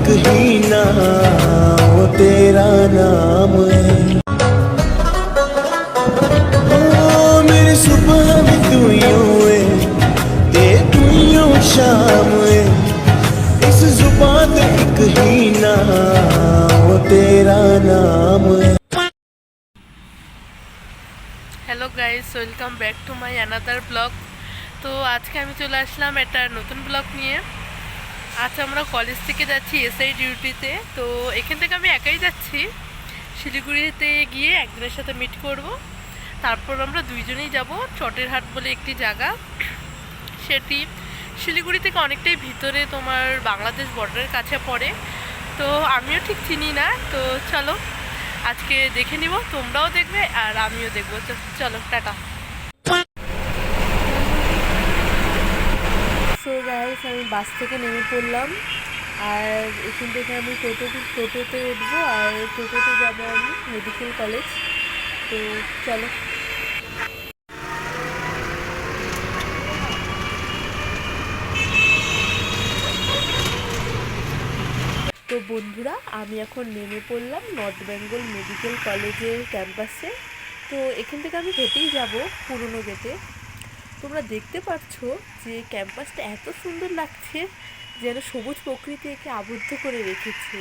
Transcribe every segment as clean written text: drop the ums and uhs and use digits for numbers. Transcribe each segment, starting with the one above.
एक ही नाम वो तेरा नाम है। ओ मेरी सुबह भी तू यूं है, ते तू यूं शाम है। इस जुबान पे एक ही नाम वो तेरा नाम है। Hello guys, welcome back to my another blog. তো আজকে আমি চলে আসলাম একটা নতুন ব্লগ নিয়ে। আজ আমরা কলেজ থেকে যাচ্ছি এসআই ডিউটিতে। তো এখান থেকে আমি একাই যাচ্ছি। শিলিগুড়িতে গিয়ে একজনের সাথে মিট করব, তারপর আমরা দুইজনেই যাব চটেরহাট বলে একটি জায়গা। সেটি শিলিগুড়ি থেকে অনেকটাই ভিতরে, তোমার বাংলাদেশ বর্ডারের কাছে পড়ে। তো আমিও ঠিক চিনি না, তো চলো আজকে দেখে নিব, তোমরাও দেখবে আর আমিও দেখবো। চলো টাটা। সো গাইস, আমি বাস থেকে নেমে পড়লাম আর এখান থেকে আমি টোটোতে উঠবো আর টোটোতে যাবো আমি মেডিকেল কলেজ। তো চলো। তো বন্ধুরা, আমি এখন নেমে পড়লাম নর্থ বেঙ্গল মেডিকেল কলেজের ক্যাম্পাসে। তো এখান থেকে আমি হেঁটেই যাব পুরনো গেটে। তোমরা দেখতে পাচ্ছ যে ক্যাম্পাসটা এত সুন্দর লাগছে, যেন সবুজ প্রকৃতি একে আবদ্ধ করে রেখেছে।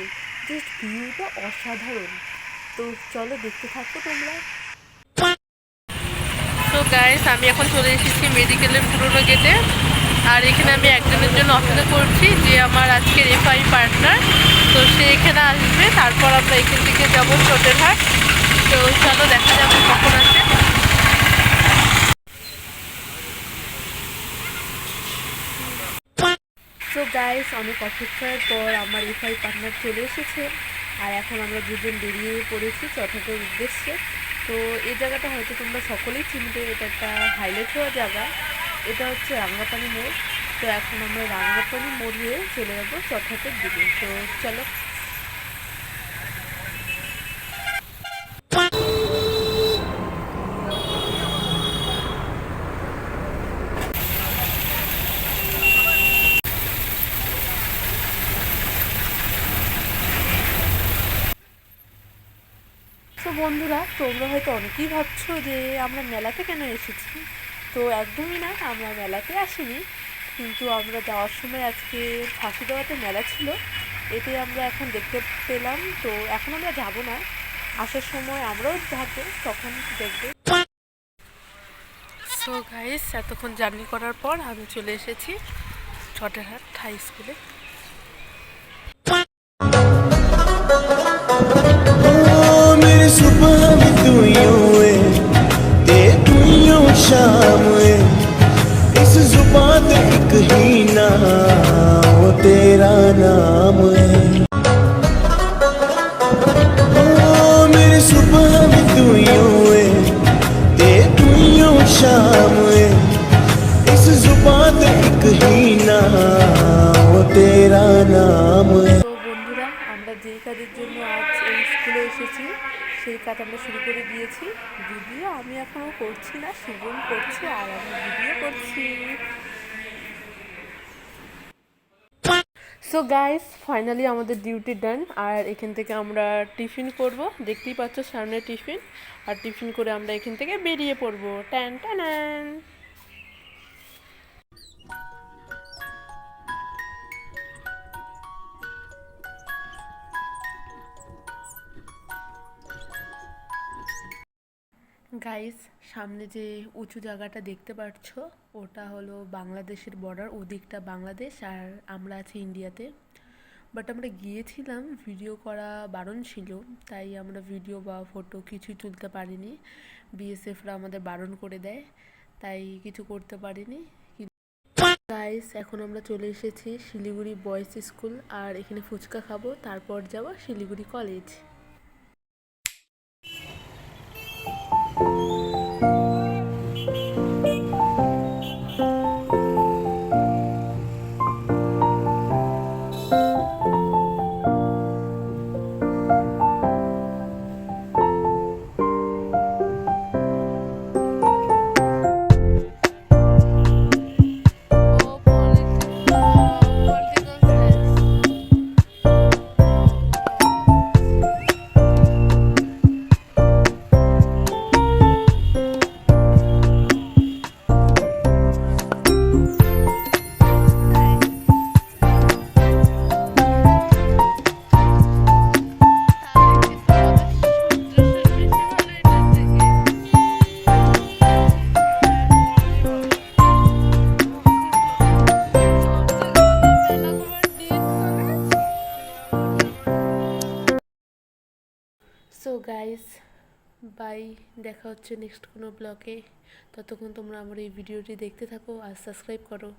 জাস্ট ভিউটা অসাধারণ। তো চলো দেখতে থাকো তোমরা। তো গাইস, আমি এখন চলে এসেছি মেডিকেলের পুরনো গেটে। আর এখানে আমি একজনের জন্য অপেক্ষা করছি, যে আমার আজকের এফআই পার্টনার। তো সে এখানে আসবে, তারপর আমরা এখান থেকে যাবো চটেরহাট। তো চলো দেখা যাবে কখন আসে। তো গাইস, অনেক অপেক্ষার পর আমার এফআই পার্টনার চলে এসেছে। আর এখন আমরা দুজন বেরিয়ে পড়েছি চট্টগ্রামের উদ্দেশ্যে। তো এই জায়গাটা হয়তো তোমরা সকলেই চিনবে, এটা একটা হাইলাইট হওয়া জায়গা। এটা হচ্ছে রাঙ্গাপানি মোড়। তো এখন আমরা রাঙ্গাপানি মোড় হয়ে চলে যাবো চট্টগ্রামের দিকে। তো চলো। তো বন্ধুরা, তোমরা হয়তো অনেকেই ভাবছো যে আমরা মেলাতে কেন এসেছি। তো একদমই না, আমরা মেলাতে আসিনি, কিন্তু আমরা যাওয়ার সময় আজকে ফাঁসিডাঙ্গাতে মেলা ছিল, এতে আমরা এখন দেখতে পেলাম। তো এখন আমরা যাব না, আসার সময় আমরাও থাকবো, তখন দেখবে। সো গাইস, এতক্ষণ জার্নি করার পর আমি চলে এসেছি চটেরহাট হাই স্কুলে। सुबह भी तू यूं है, ते तू यूं शाम है। इस जुबान पे एक ही नाम वो तेरा नाम है। ओ मेरी सुबह भी तू यूं है, ते तू यूं शाम है। इस जुबान पे एक ही नाम वो तेरा नाम है। তো বন্ধুরা, আমরা যেই কাজের জন্য আজ এই স্কুলে এসেছি সেই কাজ আমরা শুরু করে দিয়েছি। যদিও আমি এখনও করছি না, শুভম করছে আর আমি ভিডিও করছি। সো গাইস, ফাইনালি আমাদের ডিউটি ডান। আর এখান থেকে আমরা টিফিন করব, দেখতেই পাচ্ছ সামনে টিফিন। আর টিফিন করে আমরা এখান থেকে বেরিয়ে পড়বো। Tan tan. গাইস, সামনে যে উঁচু জায়গাটা দেখতে পাচ্ছ, ওটা হলো বাংলাদেশের বর্ডার। ওদিকটা বাংলাদেশ আর আমরা আছি ইন্ডিয়াতে। বাট আমরা গিয়েছিলাম, ভিডিও করা বারণ ছিল, তাই আমরা ভিডিও বা ফটো কিছুই তুলতে পারিনি। বিএসএফরা আমাদের বারণ করে দেয়, তাই কিছু করতে পারিনি। গাইস, এখন আমরা চলে এসেছি শিলিগুড়ি বয়েজ স্কুল। আর এখানে ফুচকা খাবো, তারপর যাব শিলিগুড়ি কলেজ। গাইস বাই, দেখা হচ্ছে নেক্সট কোনো ব্লগে। ততক্ষণ তোমরা আমার এই ভিডিওটি দেখতে থাকো আর সাবস্ক্রাইব করো।